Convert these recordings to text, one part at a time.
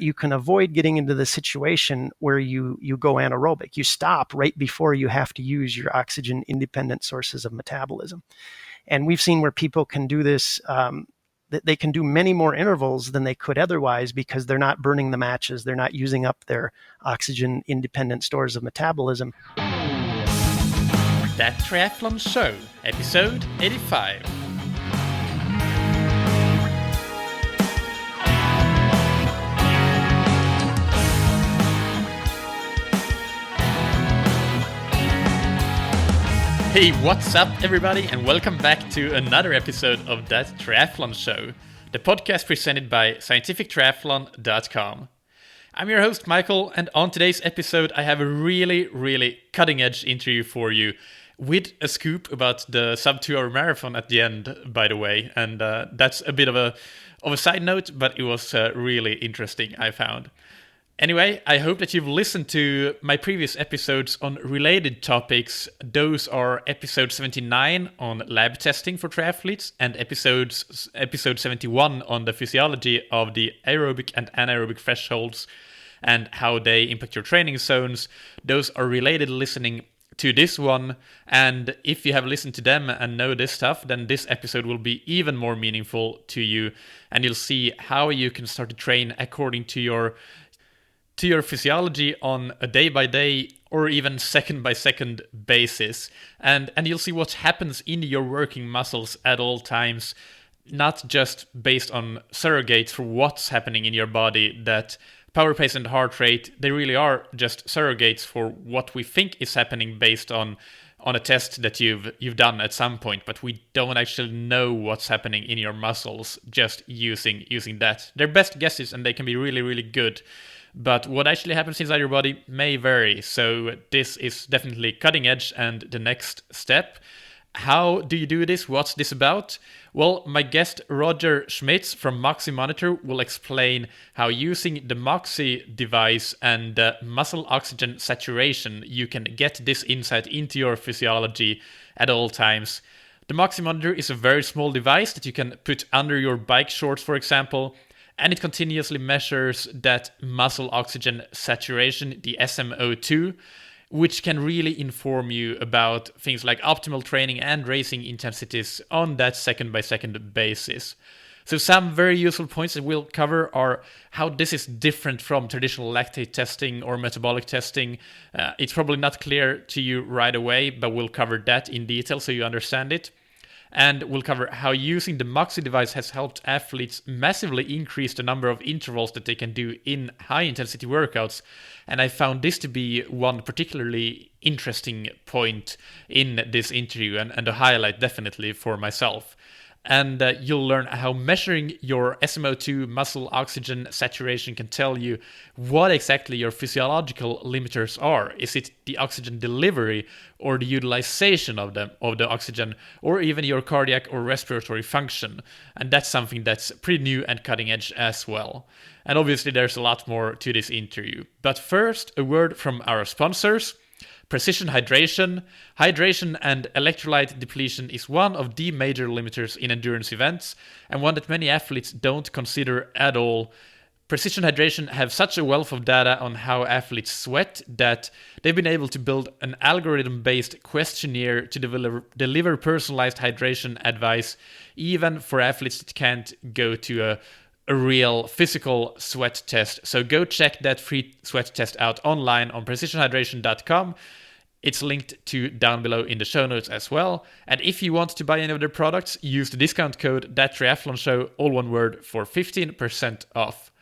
you can avoid getting into the situation where you go anaerobic. You stop right before you have to use your oxygen independent sources of metabolism. And we've seen where people can do this, that they can do many more intervals than they could otherwise because they're not burning the matches. They're not using up their oxygen independent stores of metabolism. That Triathlon Show, episode 85. Hey, what's up everybody, and welcome back to another episode of That Triathlon Show, the podcast presented by scientifictriathlon.com. I'm your host Michael, and on today's episode I have a really cutting-edge interview for you with a scoop about the sub 2 hour marathon at the end, by the way, and that's a bit of a side note, but it was really interesting, I found. Anyway, I hope that you've listened to my previous episodes on related topics. Those are episode 79 on lab testing for triathletes and episode 71 on the physiology of the aerobic and anaerobic thresholds and how they impact your training zones. Those are related listening to this one, and if you have listened to them and know this stuff, then this episode will be even more meaningful to you, and you'll see how you can start to train according to your physiology on a day-by-day or even second-by-second basis. And you'll see what happens in your working muscles at all times, not just based on surrogates for what's happening in your body, that power pace and heart rate, they really are just surrogates for what we think is happening based on a test that you've done at some point, but we don't actually know what's happening in your muscles just using that. They're best guesses and they can be really good. But what actually happens inside your body may vary, so this is definitely cutting edge and the next step. How do you do this? What's this about? Well, my guest Roger Schmitz from Moxie Monitor will explain how using the Moxie device and muscle oxygen saturation you can get this insight into your physiology at all times. The Moxie Monitor is a very small device that you can put under your bike shorts, for example, and it continuously measures that muscle oxygen saturation, the SmO2, which can really inform you about things like optimal training and racing intensities on that second-by-second basis. So some very useful points that we'll cover are how this is different from traditional lactate testing or metabolic testing. It's probably not clear to you right away, but we'll cover that in detail so you understand it. And we'll cover how using the Moxie device has helped athletes massively increase the number of intervals that they can do in high-intensity workouts. And I found this to be one particularly interesting point in this interview and a highlight definitely for myself. And you'll learn how measuring your SmO2 muscle oxygen saturation can tell you what exactly your physiological limiters are. Is it the oxygen delivery or the utilization of the oxygen, or even your cardiac or respiratory function? And that's something that's pretty new and cutting edge as well. And obviously there's a lot more to this interview. But first, a word from our sponsors. Precision hydration. Hydration and electrolyte depletion is one of the major limiters in endurance events, and one that many athletes don't consider at all. Precision hydration have such a wealth of data on how athletes sweat that they've been able to build an algorithm-based questionnaire to deliver personalized hydration advice, even for athletes that can't go to a real physical sweat test. So go check that free sweat test out online on precisionhydration.com. It's linked to down below in the show notes as well. And if you want to buy any of their products, use the discount code ThatTriathlonShow, all one word, for 15% off.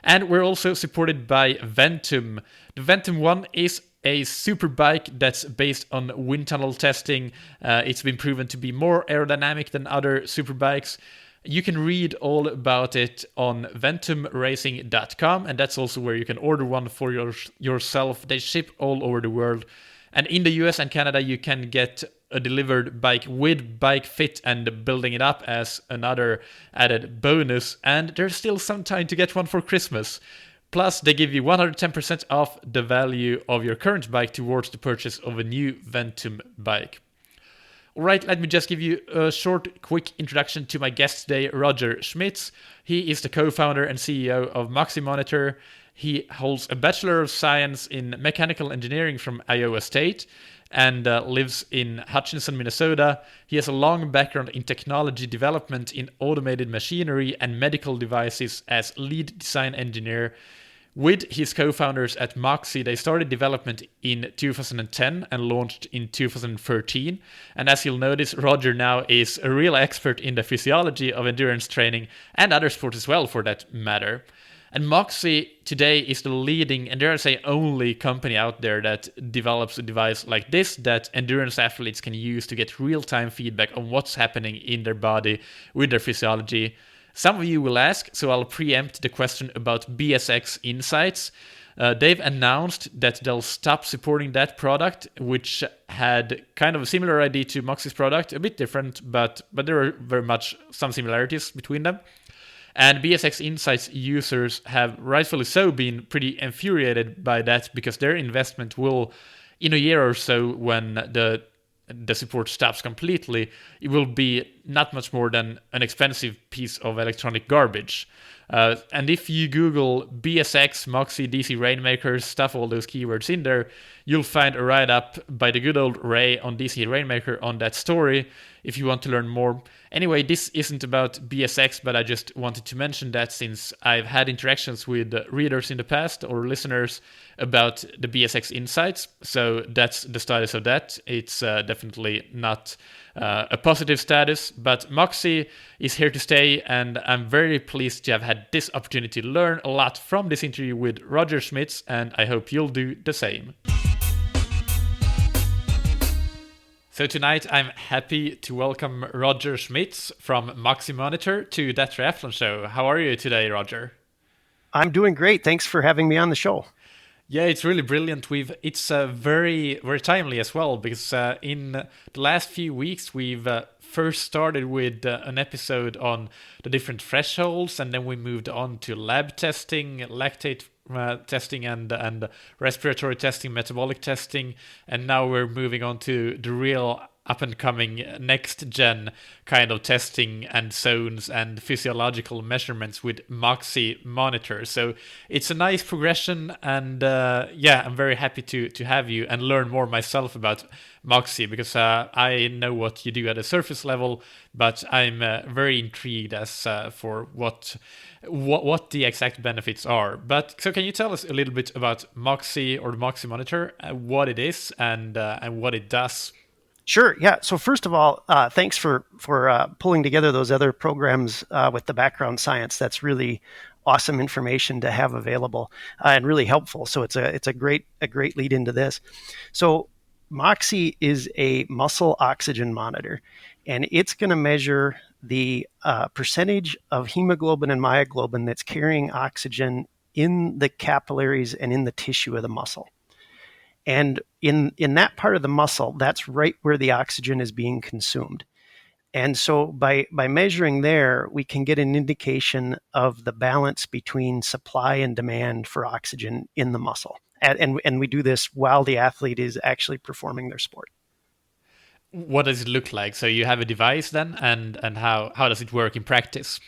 And we're also supported by Ventum. The Ventum 1 is a super bike that's based on wind tunnel testing. It's been proven to be more aerodynamic than other super bikes. You can read all about it on ventumracing.com, and that's also where you can order one for yourself. They ship all over the world. And in the US and Canada, you can get a delivered bike with bike fit and building it up as another added bonus. And there's still some time to get one for Christmas. Plus, they give you 110% off the value of your current bike towards the purchase of a new Ventum bike. All right, let me just give you a short, quick introduction to my guest today, Roger Schmitz. He is the co-founder and CEO of Moxie Monitor. He holds a Bachelor of Science in Mechanical Engineering from Iowa State and lives in Hutchinson, Minnesota. He has a long background in technology development in automated machinery and medical devices as lead design engineer. With his co-founders at Moxie, they started development in 2010 and launched in 2013. And as you'll notice, Roger now is a real expert in the physiology of endurance training and other sports as well, for that matter. And Moxie today is the leading, and dare I say only, company out there that develops a device like this that endurance athletes can use to get real-time feedback on what's happening in their body with their physiology. Some of you will ask, so I'll preempt the question about BSX Insights. They've announced that they'll stop supporting that product, which had kind of a similar idea to Moxie's product, a bit different, but there are very much some similarities between them. And BSX Insights users have rightfully so been pretty infuriated by that, because their investment will, in a year or so, when the support stops completely, it will be not much more than an expensive piece of electronic garbage. And if you Google BSX, Moxie, DC Rainmakers, stuff all those keywords in there, you'll find a write-up by the good old Ray on DC Rainmaker on that story if you want to learn more. Anyway, this isn't about BSX, but I just wanted to mention that since I've had interactions with readers in the past or listeners about the BSX Insights. So that's the status of that. It's definitely not a positive status, but Moxie is here to stay, and I'm very pleased to have had this opportunity to learn a lot from this interview with Roger Schmitz, and I hope you'll do the same. So tonight I'm happy to welcome Roger Schmitz from Moxie Monitor to That Triathlon Show. How are you today, Roger? I'm doing great. Thanks for having me on the show. Yeah, it's really brilliant. It's very, very timely as well, because in the last few weeks we've first started with an episode on the different thresholds, and then we moved on to lab testing, lactate testing, and respiratory testing, metabolic testing, and now we're moving on to the real up-and-coming next-gen kind of testing and zones and physiological measurements with Moxie Monitor. So it's a nice progression, and I'm very happy to have you and learn more myself about Moxie, because I know what you do at a surface level, but I'm very intrigued as for what the exact benefits are. But so can you tell us a little bit about Moxie or the Moxie Monitor, what it is and what it does? Sure. Yeah. So first of all, thanks for pulling together those other programs with the background science. That's really awesome information to have available and really helpful. So it's a great lead into this. So Moxie is a muscle oxygen monitor, and it's going to measure the percentage of hemoglobin and myoglobin that's carrying oxygen in the capillaries and in the tissue of the muscle. And in that part of the muscle, that's right where the oxygen is being consumed. And so by measuring there, we can get an indication of the balance between supply and demand for oxygen in the muscle. And we do this while the athlete is actually performing their sport. What does it look like? So you have a device then, and how does it work in practice?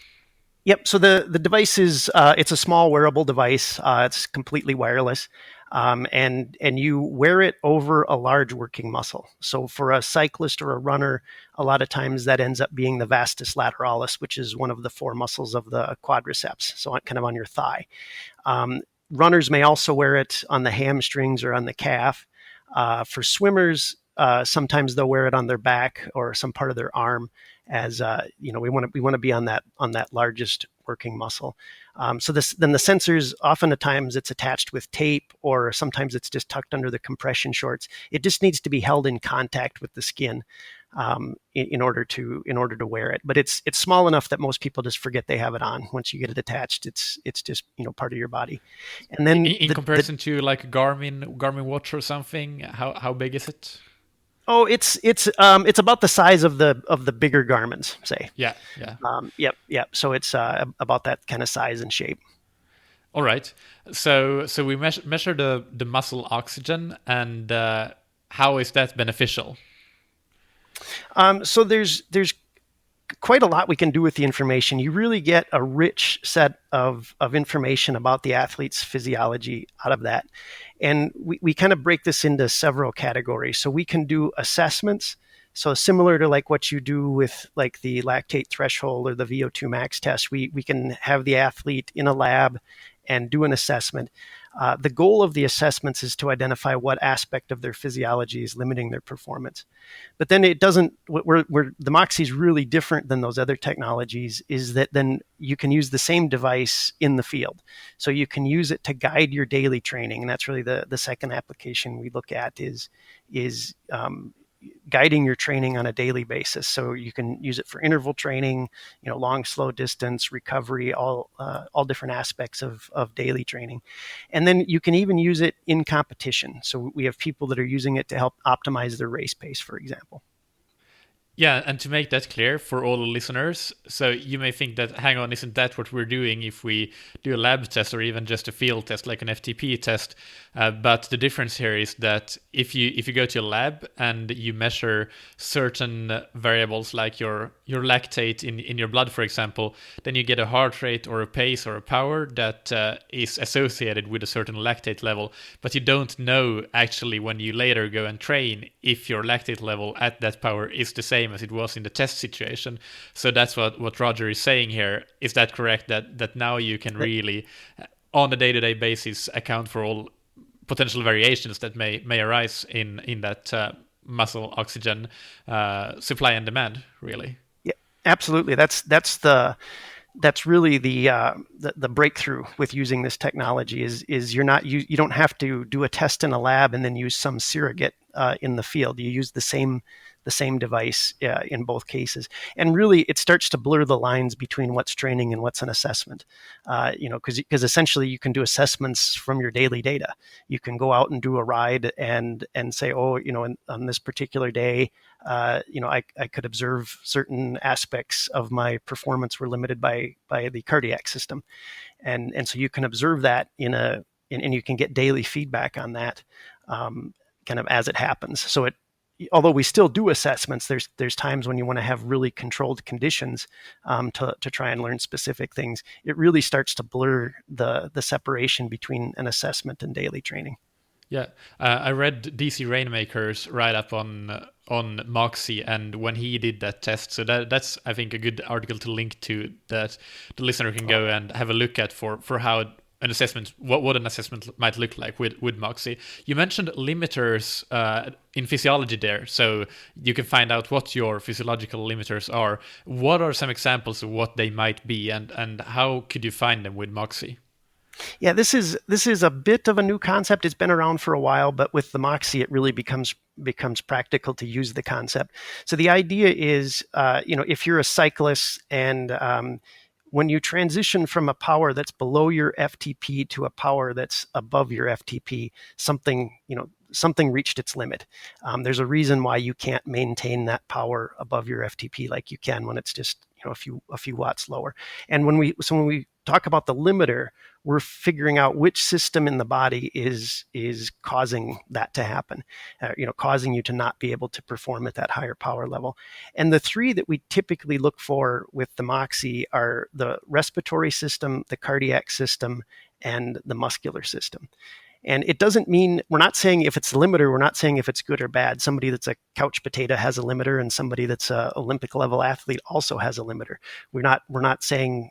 Yep. So the device is it's a small wearable device. It's completely wireless. And you wear it over a large working muscle. So for a cyclist or a runner, a lot of times that ends up being the vastus lateralis, which is one of the four muscles of the quadriceps, so kind of on your thigh. Runners may also wear it on the hamstrings or on the calf. For swimmers, sometimes they'll wear it on their back or some part of their arm, as we want to be on that largest working muscle. So then the sensors, often at times it's attached with tape, or sometimes it's just tucked under the compression shorts. It just needs to be held in contact with the skin in order to wear it. But it's small enough that most people just forget they have it on. Once you get it attached, it's just part of your body. And then in comparison to like a Garmin watch or something, how big is it? Oh, it's about the size of the bigger Garmins, say. Yeah. Yep. So it's about that kind of size and shape. All right. So we measure the muscle oxygen, and how is that beneficial? So there's quite a lot we can do with the information. You really get a rich set of information about the athlete's physiology out of that. And we kind of break this into several categories. So we can do assessments. So similar to like what you do with like the lactate threshold or the VO2 max test, we can have the athlete in a lab and do an assessment. The goal of the assessments is to identify what aspect of their physiology is limiting their performance. But then it doesn't, where the Moxie is really different than those other technologies is that then you can use the same device in the field. So you can use it to guide your daily training. And that's really the second application we look at is guiding your training on a daily basis. So you can use it for interval training, long, slow distance, recovery, all different aspects of daily training. And then you can even use it in competition. So we have people that are using it to help optimize their race pace, for example. Yeah, and to make that clear for all the listeners, so you may think that, hang on, isn't that what we're doing if we do a lab test or even just a field test like an FTP test? But the difference here is that if you go to a lab and you measure certain variables like your lactate in your blood, for example, then you get a heart rate or a pace or a power that is associated with a certain lactate level. But you don't know actually when you later go and train if your lactate level at that power is the same as it was in the test situation. So that's what Roger is saying here. Is that correct? That now you can really, on a day-to-day basis, account for all potential variations that may arise in that muscle oxygen supply and demand, really. Yeah, absolutely. That's really the breakthrough with using this technology is you don't have to do a test in a lab and then use some surrogate in the field. You use the same device in both cases, and really it starts to blur the lines between what's training and what's an assessment. Because essentially you can do assessments from your daily data. You can go out and do a ride and say, on this particular day, I could observe certain aspects of my performance were limited by the cardiac system, and so you can observe that and you can get daily feedback on that, kind of as it happens. So although we still do assessments, there's times when you want to have really controlled conditions to try and learn specific things. It really starts to blur the separation between an assessment and daily training. Yeah, I read DC Rainmaker's write up on Moxie, and when he did that test, so that's I think a good article to link to that the listener can go and have a look at for how an assessment, what an assessment might look like with Moxie. You mentioned limiters in physiology there, so you can find out what your physiological limiters are. What are some examples of what they might be, and how could you find them with Moxie? Yeah, this is a bit of a new concept. It's been around for a while, but with the Moxie, it really becomes practical to use the concept. So the idea is, if you're a cyclist and when you transition from a power that's below your FTP to a power that's above your FTP, something reached its limit. There's a reason why you can't maintain that power above your FTP like you can when it's just a few watts lower. And when we talk about the limiter, we're figuring out which system in the body is causing that to happen, causing you to not be able to perform at that higher power level. And the three that we typically look for with the Moxie are the respiratory system, the cardiac system, and the muscular system. And it doesn't mean, we're not saying if it's a limiter, we're not saying if it's good or bad. Somebody that's a couch potato has a limiter, and somebody that's a Olympic level athlete also has a limiter. We're not saying,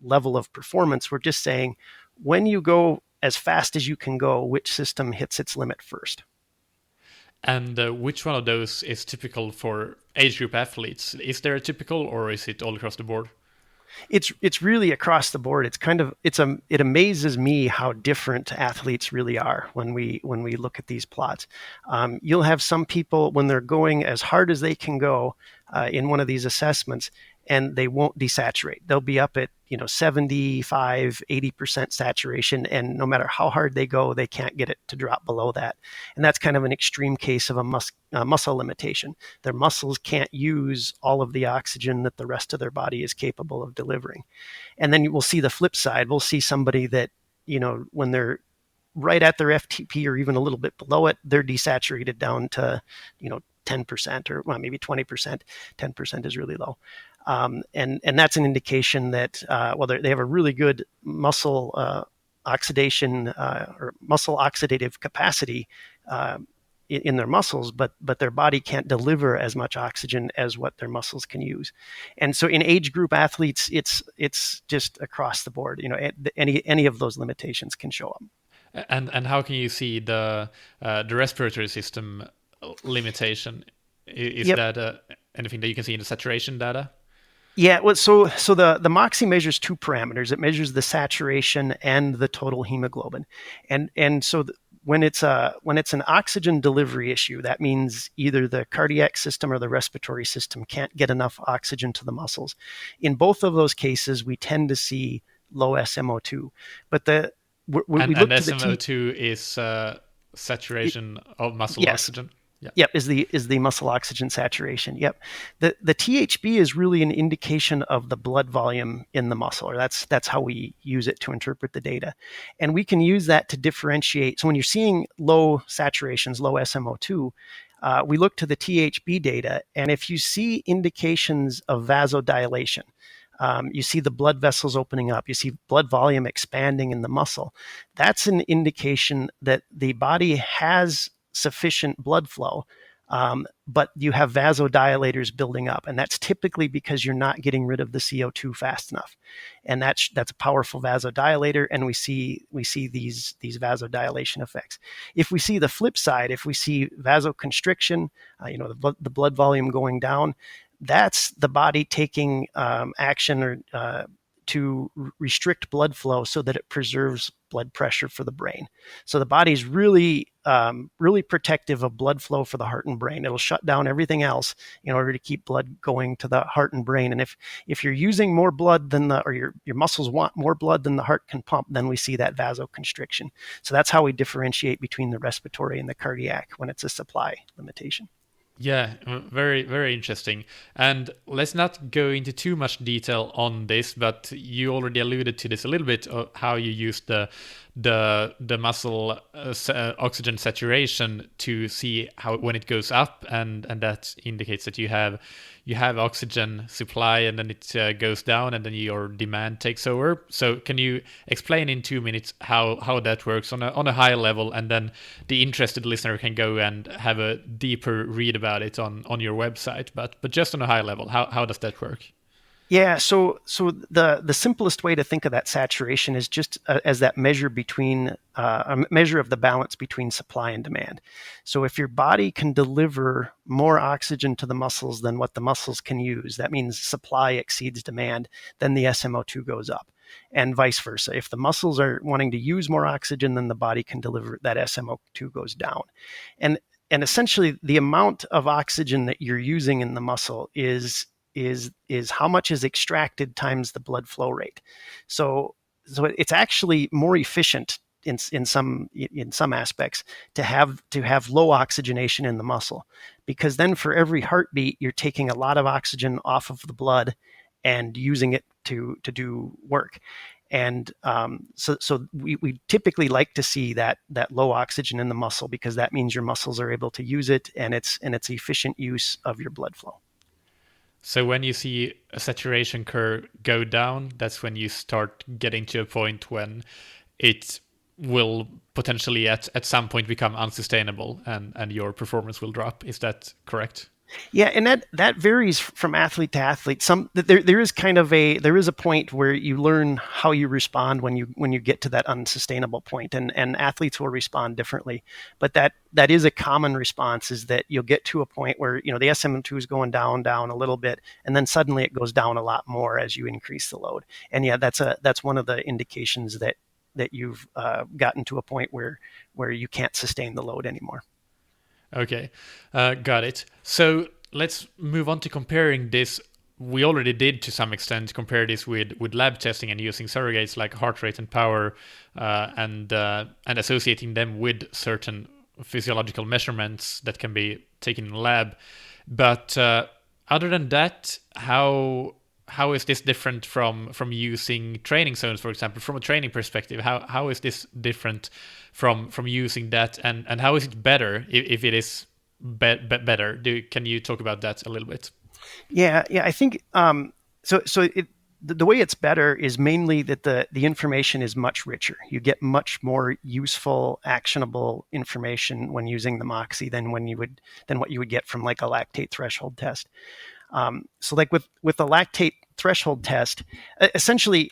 level of performance. We're just saying when you go as fast as you can go, which system hits its limit first. And which one of those is typical for age group athletes? Is there a typical, or is it all across the board? It's really across the board. It amazes me how different athletes really are when we look at these plots. You'll have some people when they're going as hard as they can go in one of these assessments, and they won't desaturate. They'll be up at 75, 80% saturation, and no matter how hard they go, they can't get it to drop below that. And that's kind of an extreme case of a muscle limitation. Their muscles can't use all of the oxygen that the rest of their body is capable of delivering. And then we'll see the flip side. We'll see somebody that, when they're right at their FTP or even a little bit below it, they're desaturated down to, 10% or well, maybe 20%. 10% is really low. And that's an indication that they have a really good muscle oxidation or muscle oxidative capacity in their muscles, but their body can't deliver as much oxygen as what their muscles can use. And so in age group athletes, it's just across the board. Any of those limitations can show up. And how can you see the respiratory system limitation? Is Yep. that anything that you can see in the saturation data? Yeah, well, so the Moxie measures two parameters. It measures the saturation and the total hemoglobin, and so when it's an oxygen delivery issue, that means either the cardiac system or the respiratory system can't get enough oxygen to the muscles. In both of those cases, we tend to see low SmO2, but we look to the SmO2 is saturation of muscle yes. oxygen. Yeah. Yep, is the muscle oxygen saturation. Yep, the THB is really an indication of the blood volume in the muscle, or that's how we use it to interpret the data, and we can use that to differentiate. So when you're seeing low saturations, low SmO2, we look to the THB data, and if you see indications of vasodilation, you see the blood vessels opening up, you see blood volume expanding in the muscle, that's an indication that the body has sufficient blood flow, but you have vasodilators building up, and that's typically because you're not getting rid of the CO2 fast enough, and that's a powerful vasodilator, and we see these vasodilation effects. If we see the flip side, if we see vasoconstriction, the blood volume going down, that's the body taking action or to restrict blood flow so that it preserves blood pressure for the brain. So the body's really, really protective of blood flow for the heart and brain. It'll shut down everything else in order to keep blood going to the heart and brain. And if you're using more blood than your muscles want more blood than the heart can pump, then we see that vasoconstriction. So that's how we differentiate between the respiratory and the cardiac when it's a supply limitation. Yeah, very, very interesting. And let's not go into too much detail on this, but you already alluded to this a little bit of how you use the muscle oxygen saturation to see how when it goes up, and that indicates that you have oxygen supply, and then it goes down, and then your demand takes over. So can you explain in 2 minutes how that works on a high level, and then the interested listener can go and have a deeper read about it on your website, but just on a high level, how does that work? Yeah, so the simplest way to think of that saturation is just as that measure between a measure of the balance between supply and demand. So if your body can deliver more oxygen to the muscles than what the muscles can use, that means supply exceeds demand, then the SmO2 goes up, and vice versa. If the muscles are wanting to use more oxygen than the body can deliver, that SmO2 goes down. And essentially the amount of oxygen that you're using in the muscle is how much is extracted times the blood flow rate. So it's actually more efficient in some aspects to have low oxygenation in the muscle, because then for every heartbeat you're taking a lot of oxygen off of the blood and using it to do work. And so we typically like to see that low oxygen in the muscle, because that means your muscles are able to use it, and it's efficient use of your blood flow. So when you see a saturation curve go down, that's when you start getting to a point when it will potentially at some point become unsustainable, and your performance will drop. Is that correct? Yeah, and that varies from athlete to athlete. There is a point where you learn how you respond when you get to that unsustainable point, and athletes will respond differently. But that is a common response, is that you'll get to a point where the SmO2 is going down a little bit, and then suddenly it goes down a lot more as you increase the load. And yeah, that's one of the indications that you've gotten to a point where you can't sustain the load anymore. Okay, got it. So let's move on to comparing this. We already did to some extent compare this with lab testing and using surrogates like heart rate and power, and associating them with certain physiological measurements that can be taken in the lab. But other than that, how is this different from using training zones, for example, from a training perspective? How is this different from using that, and how is it better if it is better? Can you talk about that a little bit? Yeah, I think the way it's better is mainly that the information is much richer. You get much more useful, actionable information when using the Moxie than what you would get from like a lactate threshold test. So like with the lactate threshold test, essentially,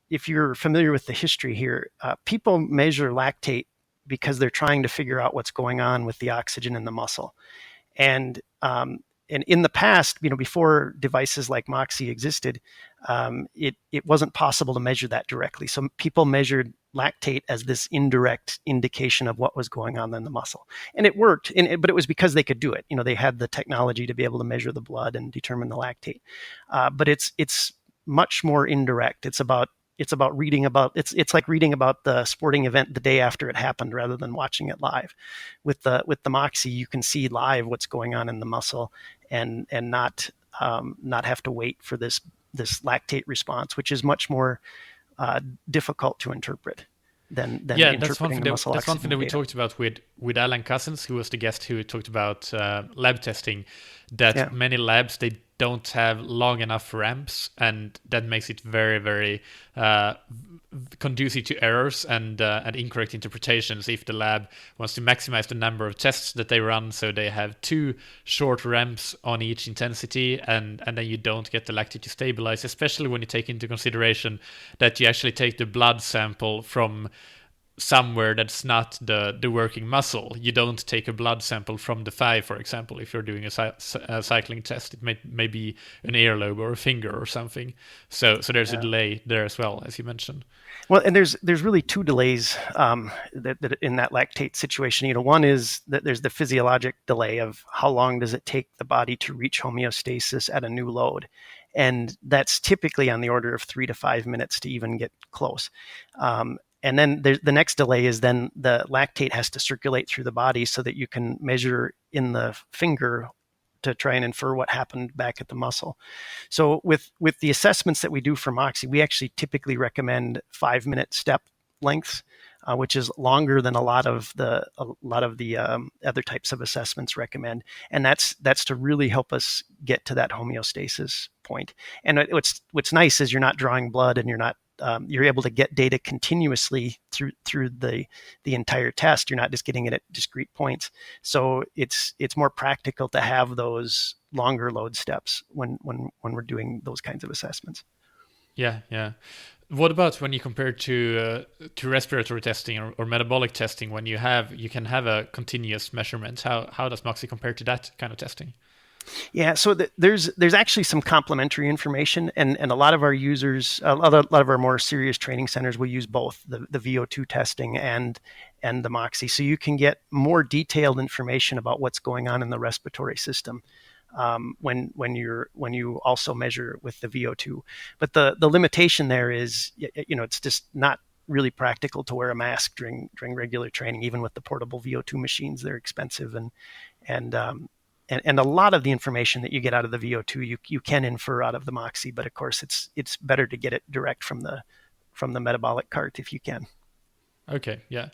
if you're familiar with the history here, people measure lactate because they're trying to figure out what's going on with the oxygen in the muscle. And in the past, before devices like Moxie existed, it wasn't possible to measure that directly. So people measured lactate as this indirect indication of what was going on in the muscle, and it worked. But it was because they could do it. They had the technology to be able to measure the blood and determine the lactate. But it's much more indirect. It's like reading about the sporting event the day after it happened rather than watching it live. With the Moxie, you can see live what's going on in the muscle and not have to wait for this lactate response, which is much more difficult to interpret than interpreting the muscle oxygen. That's one thing that we talked about with Alan Cousins, who was the guest who talked about lab testing, that many labs, they don't have long enough ramps, and that makes it very, very conducive to errors and incorrect interpretations if the lab wants to maximize the number of tests that they run, so they have too short ramps on each intensity, and then you don't get the lactate to stabilize, especially when you take into consideration that you actually take the blood sample from somewhere that's not the working muscle. You don't take a blood sample from the thigh, for example. If you're doing a cycling test, it may be an earlobe or a finger or something. So there's a delay there as well, as you mentioned. Well, and there's really two delays that in that lactate situation. One is that there's the physiologic delay of how long does it take the body to reach homeostasis at a new load. And that's typically on the order of 3 to 5 minutes to even get close. And then the next delay is then the lactate has to circulate through the body so that you can measure in the finger to try and infer what happened back at the muscle. So with the assessments that we do for Moxie, we actually typically recommend 5-minute step lengths, which is longer than a lot of the other types of assessments recommend, and that's to really help us get to that homeostasis point. And what's nice is you're not drawing blood, and you're able to get data continuously through the entire test. You're not just getting it at discrete points. So it's more practical to have those longer load steps when we're doing those kinds of assessments. Yeah. What about when you compare to respiratory testing or metabolic testing, when you can have a continuous measurement? How does Moxie compare to that kind of testing? Yeah, so there's actually some complementary information, and a lot of our users, a lot of our more serious training centers will use both the VO2 testing and the Moxie, so you can get more detailed information about what's going on in the respiratory system when you also measure with the VO2. But the limitation there is, it's just not really practical to wear a mask during regular training, even with the portable VO2 machines. They're expensive, and a lot of the information that you get out of the VO2 you can infer out of the Moxie, but of course it's better to get it direct from the metabolic cart if you can. Okay, yeah.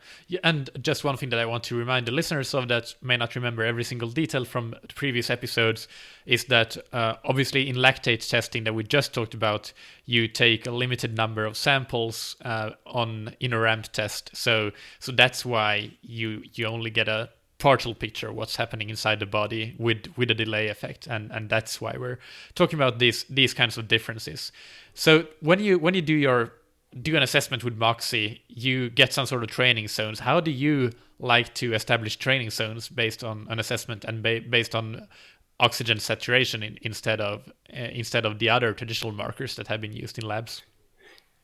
And just one thing that I want to remind the listeners of that may not remember every single detail from the previous episodes is that obviously in lactate testing that we just talked about, you take a limited number of samples in a ramped test. So that's why you only get a partial picture of what's happening inside the body with a delay effect, and that's why we're talking about these kinds of differences. So when you do an assessment with Moxie, you get some sort of training zones. How do you like to establish training zones based on an assessment and based on oxygen saturation instead of the other traditional markers that have been used in labs?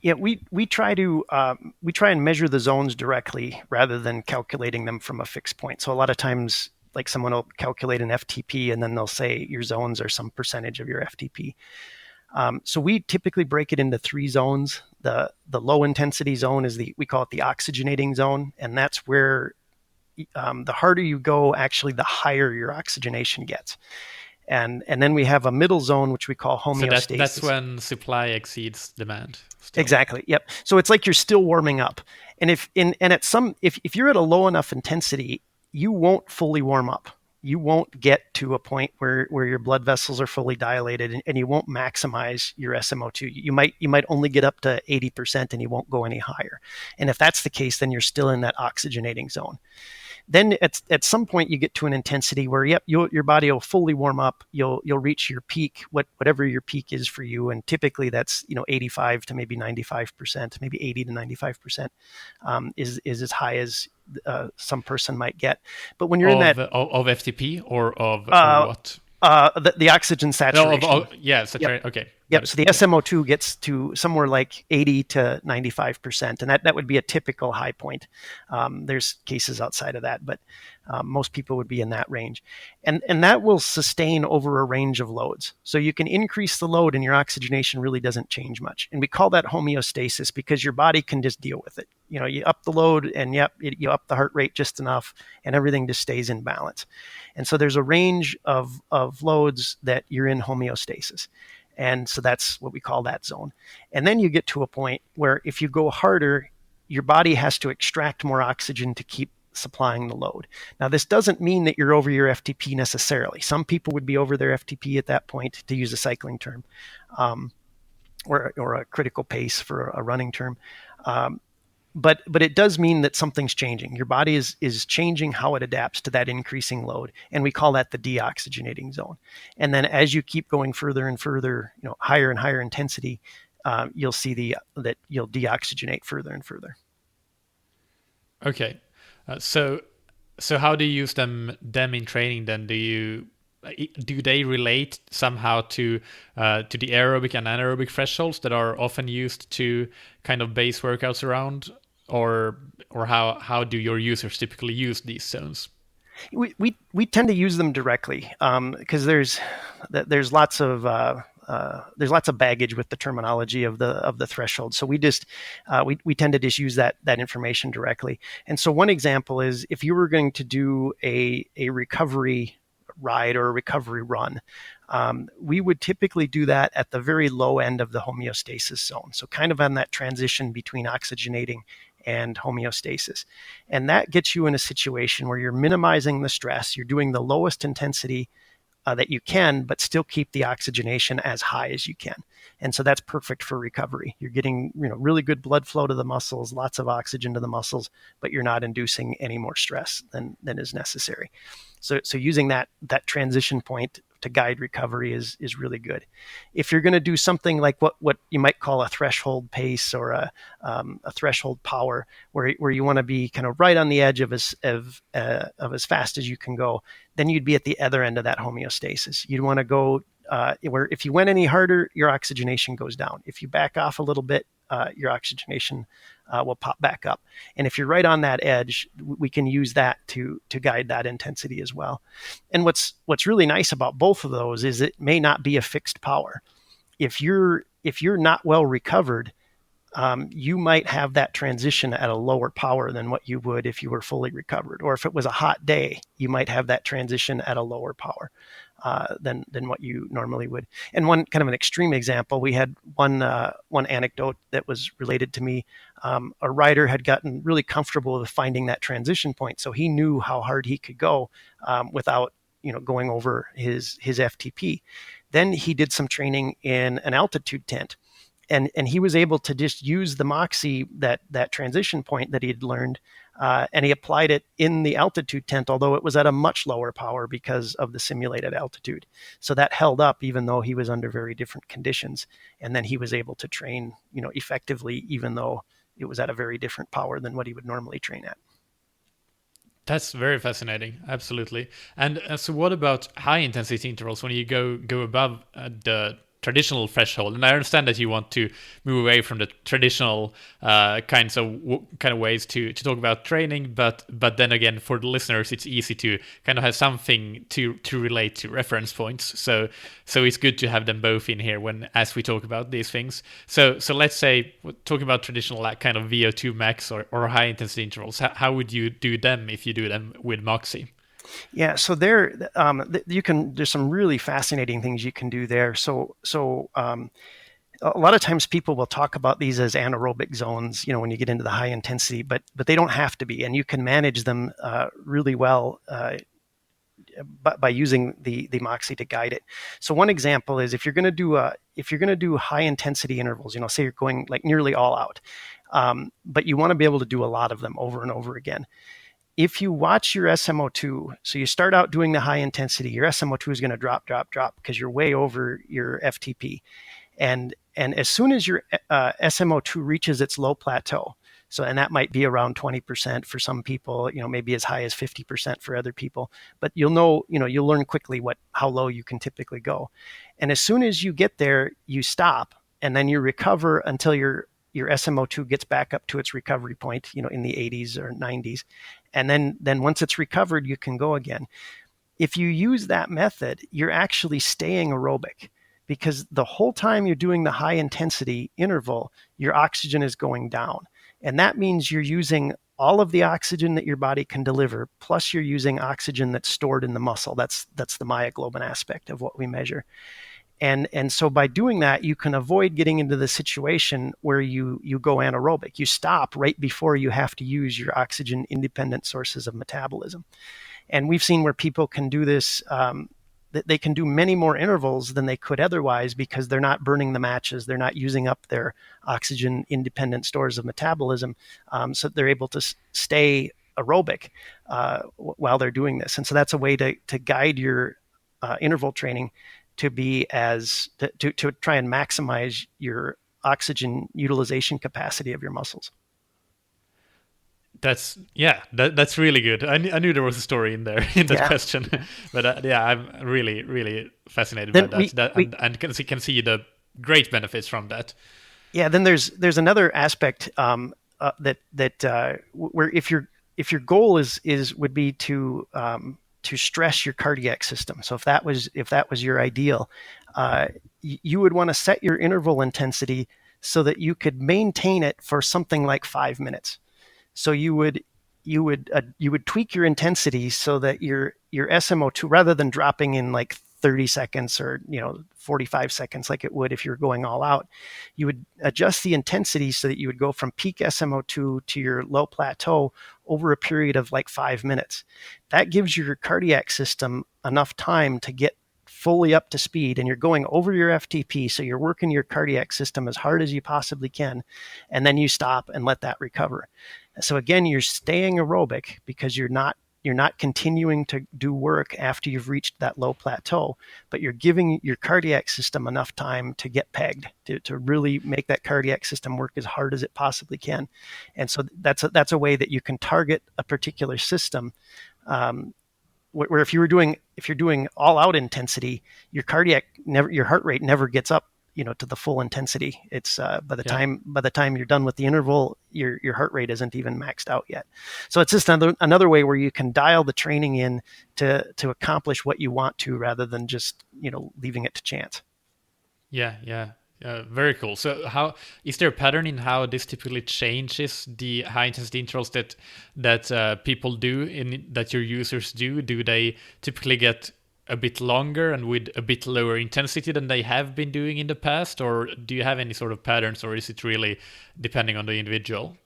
Yeah, we try and measure the zones directly rather than calculating them from a fixed point. So a lot of times, like someone will calculate an FTP and then they'll say your zones are some percentage of your FTP. So we typically break it into 3 zones. The low intensity zone is we call it the oxygenating zone, and that's where the harder you go, actually, the higher your oxygenation gets. And then we have a middle zone, which we call homeostasis. So that's when supply exceeds demand. Still. Exactly. Yep. So it's like you're still warming up. And if you're at a low enough intensity, you won't fully warm up. you won't get to a point where your blood vessels are fully dilated, and you won't maximize your SmO2. You might only get up to 80% and you won't go any higher. And if that's the case, then you're still in that oxygenating zone. Then at some point you get to an intensity where, yep, your body will fully warm up. You'll reach your peak, whatever your peak is for you, and typically that's 85 to maybe 95%, maybe 80 to 95% is as high as some person might get. But when you're in that of FTP or of what? The oxygen saturation. Saturation. Okay. Yep. So the SmO2 gets to somewhere like 80 to 95%, and that would be a typical high point. There's cases outside of that, but most people would be in that range, and that will sustain over a range of loads. So you can increase the load, and your oxygenation really doesn't change much. And we call that homeostasis because your body can just deal with it. You up the load, and you up the heart rate just enough, and everything just stays in balance. And so there's a range of loads that you're in homeostasis. And so that's what we call that zone. And then you get to a point where if you go harder, your body has to extract more oxygen to keep supplying the load. Now, this doesn't mean that you're over your FTP necessarily. Some people would be over their FTP at that point, to use a cycling term, or a critical pace for a running term. But it does mean that something's changing. Your body is changing how it adapts to that increasing load, and we call that the deoxygenating zone. And then as you keep going further and further, higher and higher intensity, you'll see that you'll deoxygenate further and further. Okay, so how do you use them in training? Then do they relate somehow to the aerobic and anaerobic thresholds that are often used to kind of base workouts around, or how do your users typically use these zones? We tend to use them directly because there's lots of baggage with the terminology of the threshold. So we tend to just use that information directly. And so one example is if you were going to do a recovery ride or a recovery run, we would typically do that at the very low end of the homeostasis zone. So kind of on that transition between oxygenating and homeostasis. And that gets you in a situation where you're minimizing the stress. You're doing the lowest intensity that you can, but still keep the oxygenation as high as you can. And so that's perfect for recovery. You're getting really good blood flow to the muscles, lots of oxygen to the muscles, but you're not inducing any more stress than is necessary. So using that transition point to guide recovery is really good. If you're going to do something like what you might call a threshold pace or a threshold power, where you want to be kind of right on the edge of as fast as you can go, then you'd be at the other end of that homeostasis. You'd want to go where if you went any harder, your oxygenation goes down. If you back off a little bit, your oxygenation will pop back up. And if you're right on that edge, we can use that to guide that intensity as well. And what's really nice about both of those is it may not be a fixed power. If you're not well recovered, you might have that transition at a lower power than what you would if you were fully recovered. Or if it was a hot day, you might have that transition at a lower power than what you normally would. And one kind of an extreme example, we had one anecdote that was related to me. A rider had gotten really comfortable with finding that transition point, so he knew how hard he could go without going over his FTP. Then he did some training in an altitude tent. And he was able to just use the Moxie, that transition point that he had learned, and he applied it in the altitude tent, although it was at a much lower power because of the simulated altitude. So that held up even though he was under very different conditions. And then he was able to train, effectively, even though it was at a very different power than what he would normally train at. That's very fascinating. Absolutely. And so what about high intensity intervals when you go above the traditional threshold? And I understand that you want to move away from the traditional kind of ways to talk about training, but then again, for the listeners, it's easy to kind of have something to relate to, reference points. So it's good to have them both in here as we talk about these things. So let's say talking about traditional kind of VO2 max or high intensity intervals. How would you do them if you do them with Moxie? Yeah, so there's some really fascinating things you can do there. So a lot of times people will talk about these as anaerobic zones, when you get into the high intensity, but they don't have to be, and you can manage them really well by using the Moxie to guide it. So one example is if you're going to do high intensity intervals, say you're going like nearly all out, but you want to be able to do a lot of them over and over again. If you watch your SmO2, so you start out doing the high intensity, your SmO2 is going to drop because you're way over your FTP. And as soon as your SmO2 reaches its low plateau, and that might be around 20% for some people, maybe as high as 50% for other people, but you'll learn quickly how low you can typically go. And as soon as you get there, you stop and then you recover until your SmO2 gets back up to its recovery point, in the 80s or 90s. And then once it's recovered, you can go again. If you use that method, you're actually staying aerobic, because the whole time you're doing the high intensity interval, your oxygen is going down. And that means you're using all of the oxygen that your body can deliver, plus you're using oxygen that's stored in the muscle. That's the myoglobin aspect of what we measure. And so by doing that, you can avoid getting into the situation where you go anaerobic. You stop right before you have to use your oxygen independent sources of metabolism. And we've seen where people can do this, they can do many more intervals than they could otherwise, because they're not burning the matches. They're not using up their oxygen independent stores of metabolism. So they're able to stay aerobic while they're doing this. And so that's a way to guide your interval training to be to try and maximize your oxygen utilization capacity of your muscles. That's really good. I knew there was a story in there in that question, but I'm really, really fascinated by that. And can see the great benefits from that. Yeah. Then there's another aspect that where if your goal would be to stress your cardiac system. So if that was your ideal, you would want to set your interval intensity so that you could maintain it for something like 5 minutes. So you would tweak your intensity so that your SmO2, rather than dropping in like 30 seconds or 45 seconds like it would if you're going all out, you would adjust the intensity so that you would go from peak SmO2 to your low plateau over a period of like 5 minutes. That gives your cardiac system enough time to get fully up to speed, and you're going over your FTP, so you're working your cardiac system as hard as you possibly can, and then you stop and let that recover. So again, you're staying aerobic because you're not continuing to do work after you've reached that low plateau, but you're giving your cardiac system enough time to get pegged, to really make that cardiac system work as hard as it possibly can. And so that's a way that you can target a particular system, where if you're doing all out intensity, your heart rate never gets up, to the full intensity. It's by the time you're done with the interval, your heart rate isn't even maxed out yet. So it's just another way where you can dial the training in to accomplish what you want to, rather than just leaving it to chance. Yeah. Very cool. So, how is there a pattern in how this typically changes the high intensity intervals that people do, that your users do? Do they typically get a bit longer and with a bit lower intensity than they have been doing in the past, or do you have any sort of patterns, or is it really depending on the individual?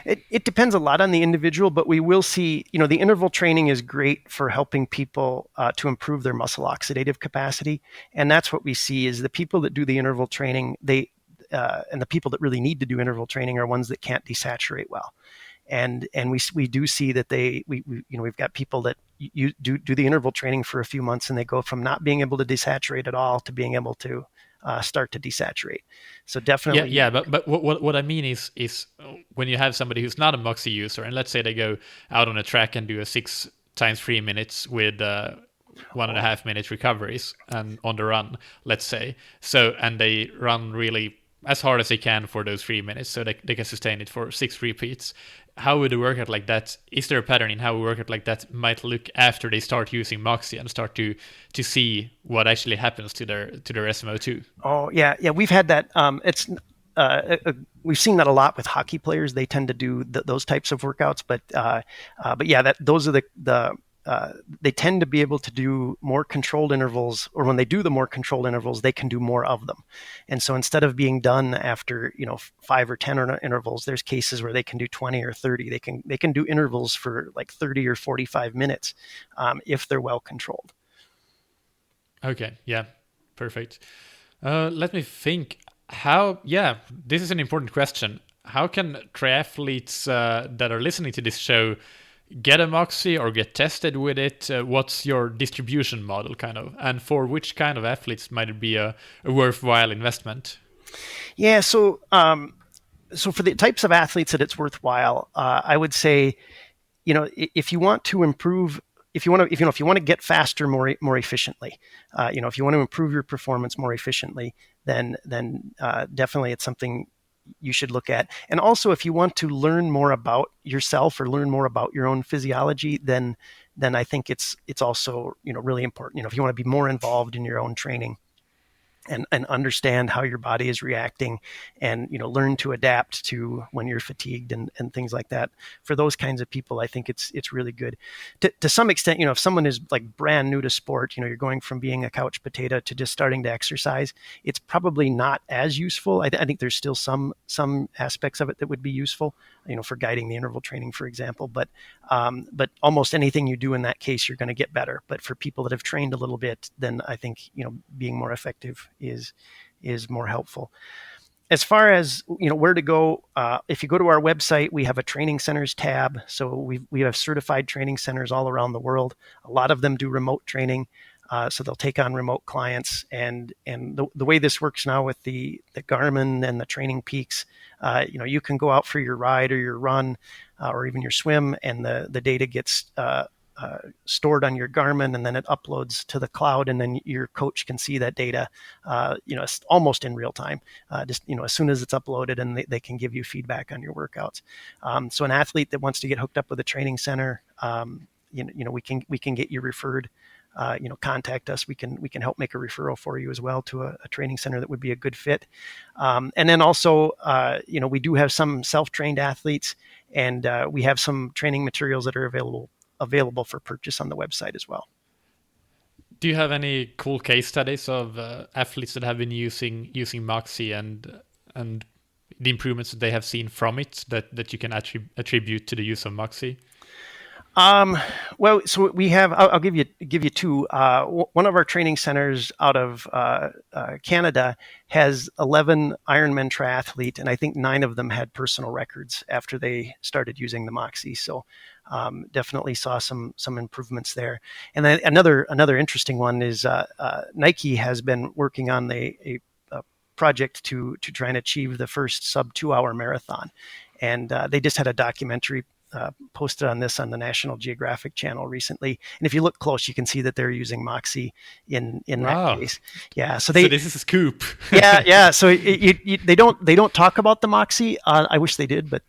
It depends a lot on the individual, but we will see, the interval training is great for helping people to improve their muscle oxidative capacity. And that's what we see is the people that do the interval training, and the people that really need to do interval training are ones that can't desaturate well. And we do see that we've got people that you do the interval training for a few months, and they go from not being able to desaturate at all to being able to start to desaturate. So definitely, But what I mean is when you have somebody who's not a Moxie user, and let's say they go out on a track and do a 6 times 3 minutes with 1.5 minute recoveries and on the run, let's say, and they run really as hard as they can for those 3 minutes, so they can sustain it for 6 repeats. How would a workout like that? Is there a pattern in how a workout like that might look after they start using Moxie and start to see what actually happens to their SmO2? Oh yeah, we've had that. We've seen that a lot with hockey players. They tend to do those types of workouts, but those are the they tend to be able to do more controlled intervals, or when they do the more controlled intervals, they can do more of them. And so instead of being done after 5 or 10 intervals, there's cases where they can do 20 or 30. They can do intervals for like 30 or 45 minutes if they're well controlled. Okay, yeah, perfect. Let me think. This is an important question. How can triathletes that are listening to this show get a Moxie or get tested with it? What's your distribution model, kind of? And for which kind of athletes might it be a worthwhile investment? Yeah, so for the types of athletes that it's worthwhile, I would say, if you want to improve, if you want to get faster more efficiently, if you want to improve your performance more efficiently, then definitely it's something you should look at. And also, if you want to learn more about yourself or learn more about your own physiology, then I think it's also really important. If you want to be more involved in your own training and understand how your body is reacting, and learn to adapt to when you're fatigued and things like that. For those kinds of people, I think it's really good. To some extent, if someone is like brand new to sport, you're going from being a couch potato to just starting to exercise, it's probably not as useful. I think there's still some aspects of it that would be useful, for guiding the interval training, for example. But almost anything you do in that case, you're going to get better. But for people that have trained a little bit, then I think being more effective is more helpful. As far as where to go, if you go to our website, we have a training centers tab. So we have certified training centers all around the world. A lot of them do remote training, so they'll take on remote clients. And the way this works now with the Garmin and the Training Peaks, you can go out for your ride or your run or even your swim, and the data gets stored on your Garmin, and then it uploads to the cloud, and then your coach can see that data, almost in real time, just as soon as it's uploaded, and they can give you feedback on your workouts. So an athlete that wants to get hooked up with a training center, we can get you referred. Contact us. We can help make a referral for you as well to a training center that would be a good fit. And then also, we do have some self-trained athletes, and we have some training materials that are available for purchase on the website as well. Do you have any cool case studies of athletes that have been using Moxie and the improvements that they have seen from it that you can attribute to the use of Moxie? Well, so we have. I'll give you two. One of our training centers out of Canada has 11 Ironman triathlete, and I think 9 of them had personal records after they started using the Moxie. So definitely saw some improvements there. And then another interesting one is Nike has been working on a project to try and achieve the first sub 2-hour marathon, and they just had a documentary posted on this on the National Geographic channel recently, and if you look close, you can see that they're using Moxie in wow. that case. Yeah, so this is a scoop. yeah. So they don't talk about the Moxie. I wish they did, but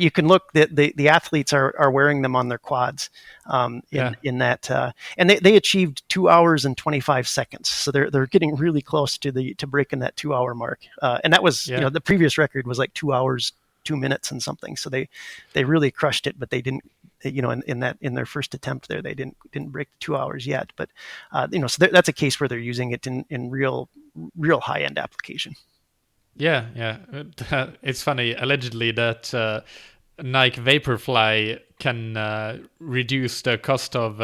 you can look. The athletes are wearing them on their quads. In that, and they achieved 2 hours and 25 seconds. So they're getting really close to breaking that 2-hour mark. And that was the previous record was like 2 hours 2 minutes and something. So they really crushed it, but they didn't, in their first attempt there, they didn't break 2 hours yet. But, so that's a case where they're using it in real high end application. Yeah. It's funny, allegedly, that Nike Vaporfly can reduce the cost of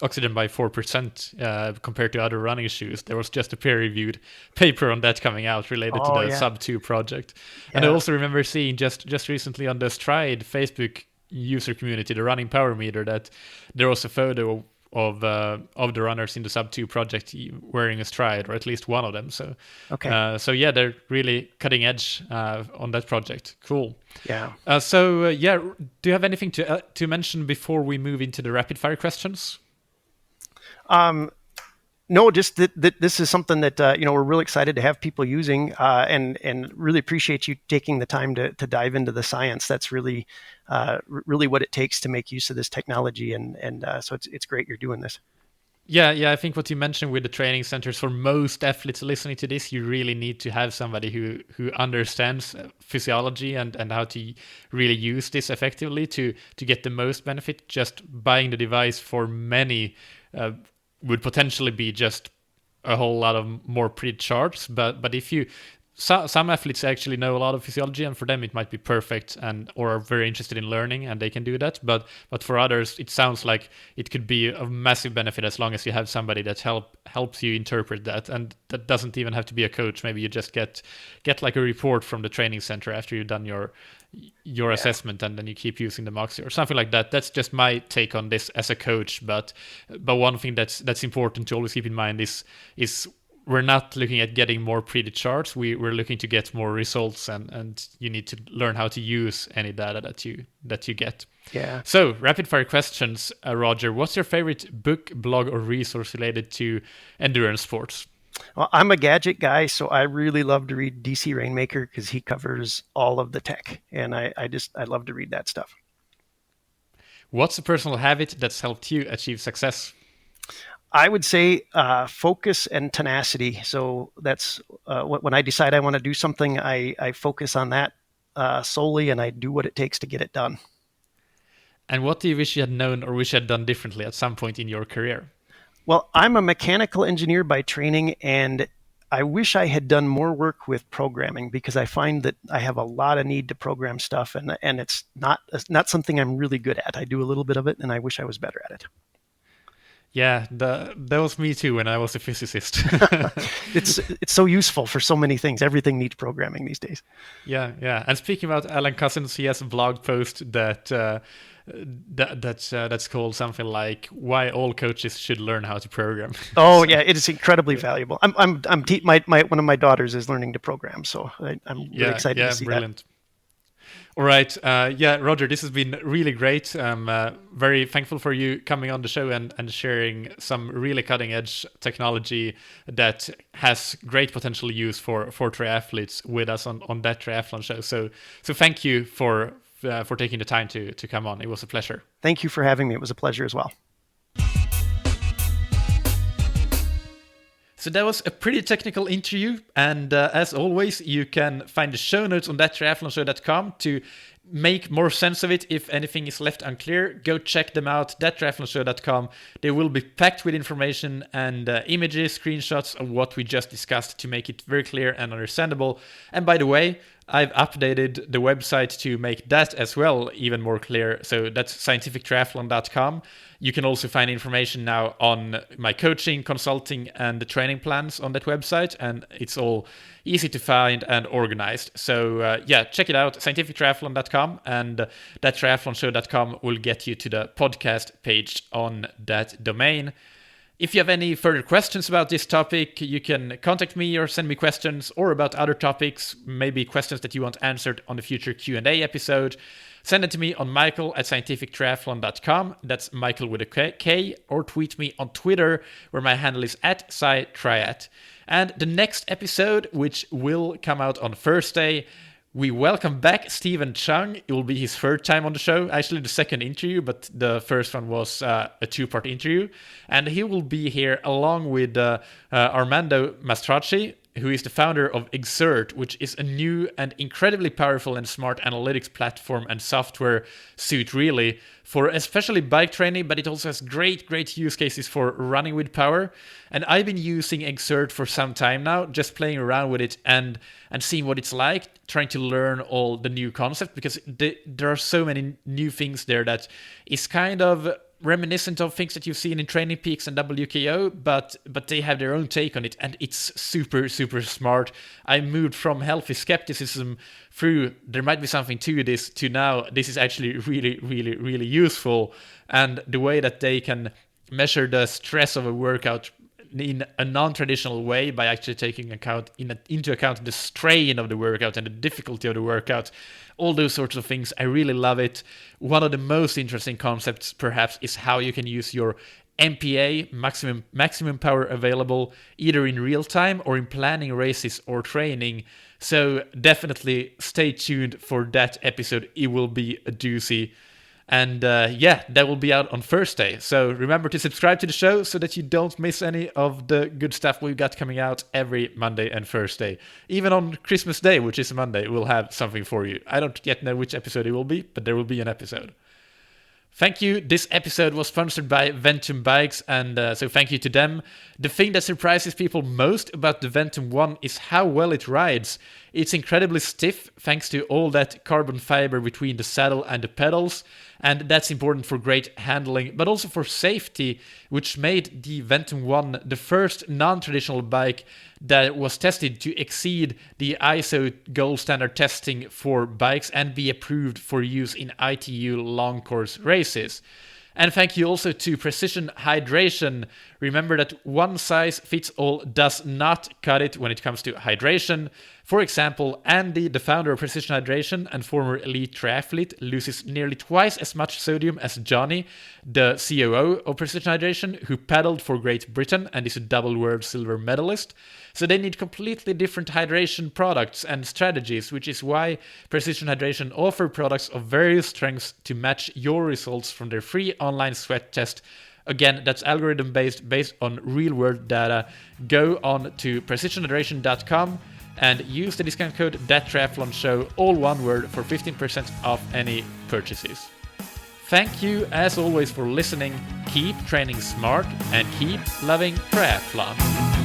oxygen by 4% compared to other running shoes. There was just a peer-reviewed paper on that coming out related to the Sub 2 project. And I also remember seeing just recently on the Stride Facebook user community, the running power meter, that there was a photo of the runners in the Sub 2 project wearing a Stride, or at least one of them. So they're really cutting edge on that project. Cool. Yeah. Do you have anything to mention before we move into the rapid fire questions? No, just that this is something that we're really excited to have people using, and really appreciate you taking the time to dive into the science. That's really what it takes to make use of this technology, and so it's great you're doing this. Yeah, I think what you mentioned with the training centers, for most athletes listening to this, you really need to have somebody who understands physiology and how to really use this effectively to get the most benefit. Just buying the device for many would potentially be just a whole lot of more pretty charts. But if you some athletes actually know a lot of physiology, and for them it might be perfect, and or are very interested in learning, and they can do that. But for others, it sounds like it could be a massive benefit as long as you have somebody that helps you interpret that, and that doesn't even have to be a coach. Maybe you just get like a report from the training center after you've done your assessment, and then you keep using the Moxie or something like that. That's just my take on this as a coach. But one thing that's important to always keep in mind is we're not looking at getting more pretty charts. We're looking to get more results, and you need to learn how to use any data that you get. Yeah. So, rapid fire questions, Roger. What's your favorite book, blog, or resource related to endurance sports? Well, I'm a gadget guy, so I really love to read DC Rainmaker because he covers all of the tech, and I love to read that stuff. What's a personal habit that's helped you achieve success? I would say focus and tenacity. So that's when I decide I want to do something, I focus on that solely, and I do what it takes to get it done. And what do you wish you had known or wish you had done differently at some point in your career? Well, I'm a mechanical engineer by training, and I wish I had done more work with programming, because I find that I have a lot of need to program stuff, and it's not something I'm really good at. I do a little bit of it, and I wish I was better at it. Yeah, that was me too when I was a physicist. It's so useful for so many things. Everything needs programming these days. Yeah. And speaking about Alan Cousins, he has a blog post that's called something like "Why All Coaches Should Learn How to Program." Oh yeah, it is incredibly valuable. One of my daughters is learning to program, so I'm really excited to see brilliant. that. All right. Roger, this has been really great. I'm very thankful for you coming on the show and sharing some really cutting edge technology that has great potential use for triathletes with us on that triathlon show. So thank you for taking the time to come on. It was a pleasure. Thank you for having me. It was a pleasure as well. So that was a pretty technical interview, and as always, you can find the show notes on thattriathlonshow.com to make more sense of it. If anything is left unclear, go check them out, thattriathlonshow.com. They will be packed with information and images, screenshots of what we just discussed to make it very clear and understandable. And by the way, I've updated the website to make that as well even more clear. So that's scientifictriathlon.com. You can also find information now on my coaching, consulting, and the training plans on that website, and it's all easy to find and organized. So check it out, scientifictriathlon.com, and thattriathlonshow.com will get you to the podcast page on that domain. If you have any further questions about this topic, you can contact me or send me questions, or about other topics, maybe questions that you want answered on the future Q&A episode. Send it to me on michael@scientifictriathlon.com. That's Michael with a K, or tweet me on Twitter, where my handle is @SciTriat. And the next episode, which will come out on Thursday, we welcome back Stephen Chung. It will be his third time on the show, actually the second interview, but the first one was a two-part interview. And he will be here along with Armando Mastracci, who is the founder of Exert, which is a new and incredibly powerful and smart analytics platform and software suite, really, for especially bike training, but it also has great use cases for running with power. And I've been using Exert for some time now, just playing around with it and seeing what it's like, trying to learn all the new concepts, because there are so many new things there that is kind of reminiscent of things that you've seen in Training Peaks and WKO, but they have their own take on it, and it's super smart. I moved from healthy skepticism through there might be something to this to now this is actually really useful, and the way that they can measure the stress of a workout in a non-traditional way by actually taking into account the strain of the workout and the difficulty of the workout, all those sorts of things. I really love it. One of the most interesting concepts perhaps is how you can use your MPA, maximum power available, either in real time or in planning races or training. So definitely stay tuned for that episode. It will be a doozy. And that will be out on Thursday. So remember to subscribe to the show so that you don't miss any of the good stuff we've got coming out every Monday and Thursday. Even on Christmas Day, which is Monday, we'll have something for you. I don't yet know which episode it will be, but there will be an episode. Thank you. This episode was sponsored by Ventum Bikes, and so thank you to them. The thing that surprises people most about the Ventum 1 is how well it rides. It's incredibly stiff thanks to all that carbon fiber between the saddle and the pedals, and that's important for great handling, but also for safety, which made the Ventum 1 the first non-traditional bike that was tested to exceed the ISO gold standard testing for bikes and be approved for use in ITU long course races. And thank you also to Precision Hydration. Remember that one size fits all does not cut it when it comes to hydration. For example, Andy, the founder of Precision Hydration and former elite triathlete, loses nearly twice as much sodium as Johnny, the COO of Precision Hydration, who paddled for Great Britain and is a double world silver medalist. So they need completely different hydration products and strategies, which is why Precision Hydration offer products of various strengths to match your results from their free online sweat test. Again, that's algorithm based on real world data. Go on to precisionhydration.com and use the discount code ThatTriathlonShow, all one word, for 15% off any purchases. Thank you as always for listening. Keep training smart and keep loving triathlon.